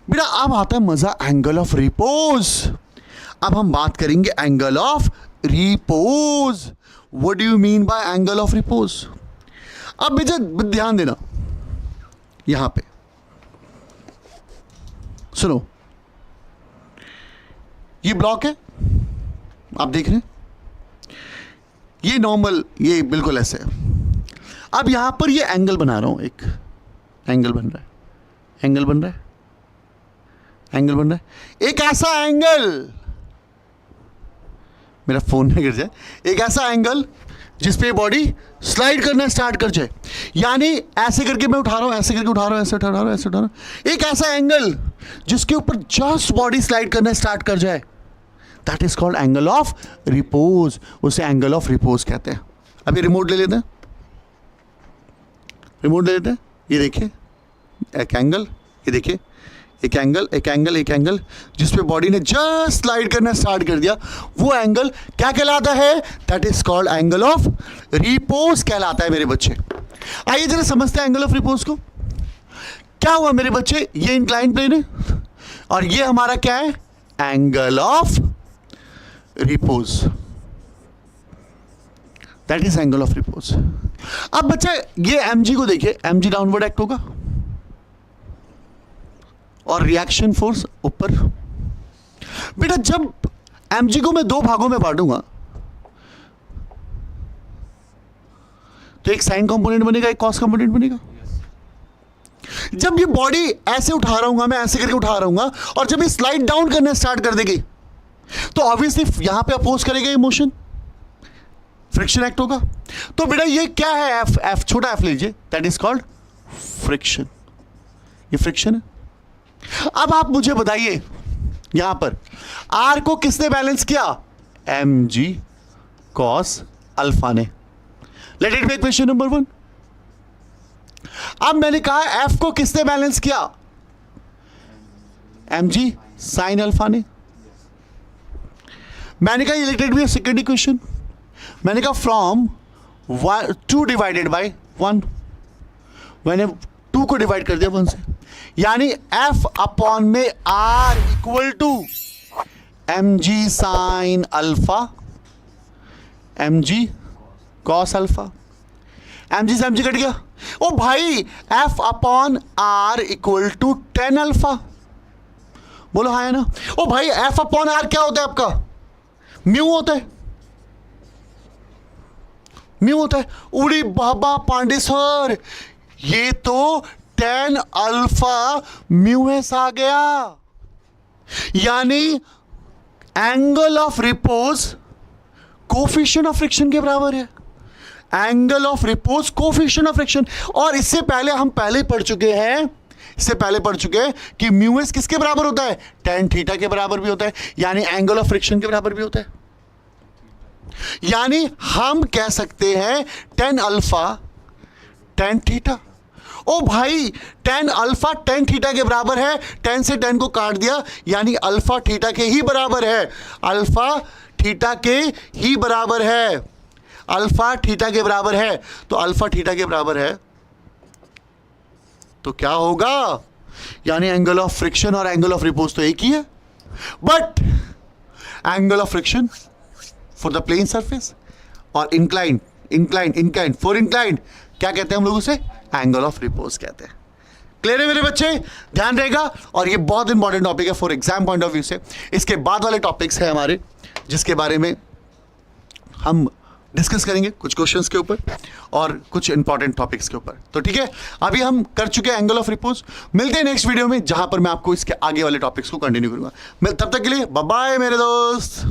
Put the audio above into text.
बेटा अब आता है मजा एंगल ऑफ रिपोज। अब हम बात करेंगे angle of repose. What do you mean by angle of repose? अब बेटा ध्यान देना, यहां पे सुनो, ये ब्लॉक है, आप देख रहे हैं, ये नॉर्मल, ये बिल्कुल ऐसे है। अब यहां पर ये एंगल बना रहा हूं, एक एंगल बन रहा है, एंगल बन रहा है, एंगल बन रहा है, एक ऐसा एंगल, मेरा फोन ना गिर जाए, एक ऐसा एंगल जिस पे बॉडी स्लाइड करना स्टार्ट कर जाए, यानी ऐसे करके मैं उठा रहा हूं, ऐसे करके उठा रहा हूं, ऐसे उठा रहा हूं, ऐसे उठा रहा हूं, एक ऐसा एंगल जिसके ऊपर जस्ट बॉडी स्लाइड करना स्टार्ट कर जाए, that is called angle of repose. उसे एंगल ऑफ रिपोज कहते हैं। अभी रिमोट ले लेते हैं, रिमोट ले लेते हैं, ये देखिए एक एंगल, ये देखिए एक एंगल, एक एंगल, एक एंगल जिस पे बॉडी ने जस्ट स्लाइड करना स्टार्ट कर दिया, वो एंगल क्या कहलाता है? That is called angle of repose कहलाता है मेरे बच्चे। आइए जरा समझते हैं एंगल ऑफ रिपोज को। क्या हुआ मेरे बच्चे, ये इंक्लाइन प्लेन है और ये हमारा क्या है? Angle of repose, that is angle of repose. अब बच्चा ये mg को देखिए, mg डाउनवर्ड एक्ट होगा और रिएक्शन फोर्स ऊपर। बेटा जब mg को मैं दो भागों में बांटूंगा तो एक साइन कंपोनेंट बनेगा, एक कॉस कंपोनेंट बनेगा। जब ये बॉडी ऐसे उठा रहा हूं मैं, ऐसे करके उठा रहा हूं, और जब ये स्लाइड डाउन करना स्टार्ट कर देगी तो ऑब्वियसली यहां पे अपोज करेगा ये मोशन, फ्रिक्शन एक्ट होगा। तो बेटा ये क्या है? एफ, एफ छोटा एफ लीजिए, दैट इज कॉल्ड फ्रिक्शन। ये फ्रिक्शन है। अब आप मुझे बताइए यहां पर आर को किसने बैलेंस किया? एम जी कॉस अल्फा ने। Let it be question number 1। अब मैंने कहा एफ को किसने बैलेंस किया? एम जी साइन अल्फा ने। मैंने कहा let it be second equation. मैंने कहा फ्रॉम 2 डिवाइडेड बाई 1, मैंने 2 को डिवाइड कर दिया 1 से, यानी f अपॉन में r equal to M G sine alpha, M G cos alpha. M G से एम जी कट गया। ओ भाई f upon r equal to 10 alpha, बोलो हाँ है ना? ओ भाई f अपॉन r क्या होता है आपका? म्यू होता है, म्यू होता है। उड़ी बाबा पांडे सर, ये तो 10 अल्फा म्यू एस आ गया, यानी angle of repose coefficient of friction के बराबर है। Angle of repose coefficient of friction. और इससे पहले हम पहले पढ़ चुके हैं, इससे पहले पढ़ चुके हैं कि म्यू एस किसके बराबर होता है? tan थीटा के बराबर भी होता है, यानी एंगल ऑफ फ्रिक्शन के बराबर भी होता है। यानी हम कह सकते हैं tan अल्फा tan थीटा। ओ भाई tan अल्फा tan थीटा के बराबर है, tan से tan को काट दिया, यानी अल्फा थीटा के ही बराबर है, अल्फा थीटा के ही बराबर है, अल्फा थीटा के बराबर है। तो अल्फा थीटा के बराबर है तो क्या होगा? यानी एंगल ऑफ फ्रिक्शन और एंगल ऑफ रिपोज तो एक ही है, but angle of friction for the plane surface और incline, incline, incline, for incline क्या कहते हैं हम लोग उसे? एंगल ऑफ रिपोज कहते हैं। क्लियर है मेरे बच्चे? ध्यान रहेगा। और ये बहुत इंपॉर्टेंट टॉपिक है for exam point of view से। इसके बाद वाले टॉपिक्स हैं हमारे जिसके बारे में हम डिस्कस करेंगे कुछ क्वेश्चंस के ऊपर और कुछ इंपॉर्टेंट टॉपिक्स के ऊपर। तो ठीक है, अभी हम कर चुके हैं एंगल ऑफ रिपोज। मिलते हैं नेक्स्ट वीडियो में जहां पर मैं आपको इसके आगे वाले टॉपिक्स को कंटिन्यू करूंगा। तब तक के लिए बाय बाय मेरे दोस्त।